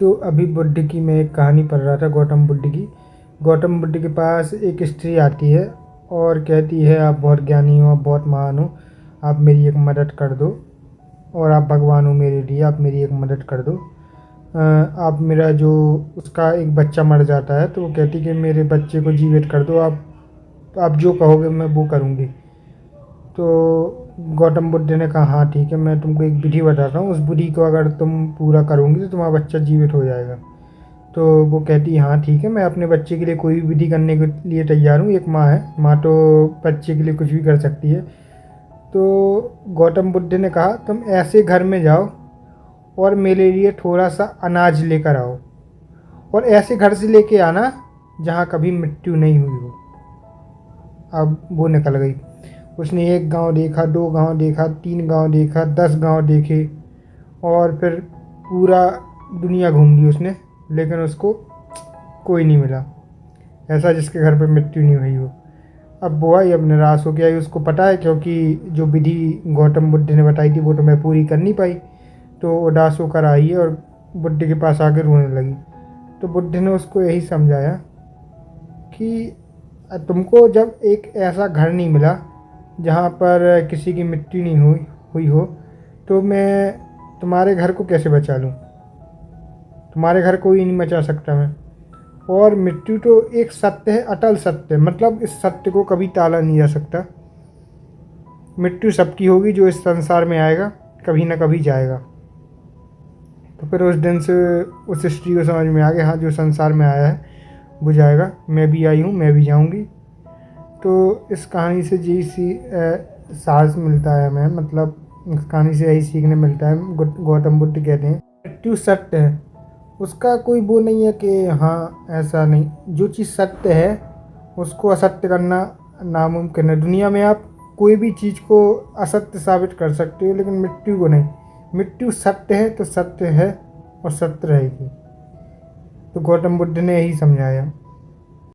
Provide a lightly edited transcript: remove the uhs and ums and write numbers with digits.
तो अभी बुद्ध की मैं एक कहानी पढ़ रहा था, गौतम बुद्ध की। गौतम बुद्ध के पास एक स्त्री आती है और कहती है, आप बहुत ज्ञानी हो, आप बहुत महान हो, आप मेरी एक मदद कर दो, और आप भगवान हो मेरे लिए, आप मेरी एक मदद कर दो। आप मेरा जो उसका एक बच्चा मर जाता है, तो वो कहती कि मेरे बच्चे को जीवित कर दो, आप जो कहोगे मैं वो करूँगी। तो गौतम बुद्ध ने कहा, हाँ ठीक है, मैं तुमको एक विधि बताता हूँ, उस विधि को अगर तुम पूरा करोगी तो तुम्हारा बच्चा जीवित हो जाएगा। तो वो कहती, हाँ ठीक है, मैं अपने बच्चे के लिए कोई भी विधि करने के लिए तैयार हूँ। एक माँ है, माँ तो बच्चे के लिए कुछ भी कर सकती है। तो गौतम बुद्ध ने कहा, तुम ऐसे घर में जाओ और मेरे लिए थोड़ा सा अनाज लेकर आओ, और ऐसे घर से लेके आना जहाँ कभी मृत्यु नहीं हुई हो। अब वो निकल गई। उसने एक गांव देखा, 2 गांव देखा, 3 गांव देखा, 10 गांव देखे, और फिर पूरा दुनिया घूम ली उसने, लेकिन उसको कोई नहीं मिला ऐसा जिसके घर पे मृत्यु नहीं हुई हो। अब वो आई, अब निराश हो गया। उसको पता है, क्योंकि जो विधि गौतम बुद्ध ने बताई थी वो तो मैं पूरी कर नहीं पाई। तो उदास होकर आई है और बुद्ध के पास आकर रोने लगी। तो बुद्ध ने उसको यही समझाया कि तुमको जब एक ऐसा घर नहीं मिला जहाँ पर किसी की मृत्यु नहीं हुई हो, तो मैं तुम्हारे घर को कैसे बचा लूँ? तुम्हारे घर को ही नहीं बचा सकता मैं। और मृत्यु तो एक सत्य है, अटल सत्य, मतलब इस सत्य को कभी टाला नहीं जा सकता। मृत्यु सबकी होगी, जो इस संसार में आएगा कभी ना कभी जाएगा। तो फिर उस दिन से उस स्त्री को समझ में आ गया, हाँ जो संसार में आया है वो जाएगा, मैं भी आई हूँ, मैं भी जाऊँगी। तो इस कहानी से यही साहस मिलता है हमें, मतलब इस कहानी से यही सीखने मिलता है। गौतम बुद्ध कहते हैं मृत्यु सत्य है, उसका कोई वो नहीं है कि हाँ ऐसा नहीं। जो चीज़ सत्य है उसको असत्य करना नामुमकिन है। दुनिया में आप कोई भी चीज़ को असत्य साबित कर सकते हो, लेकिन मृत्यु को नहीं। मृत्यु सत्य है तो सत्य है और सत्य रहेगी। तो गौतम बुद्ध ने यही समझाया।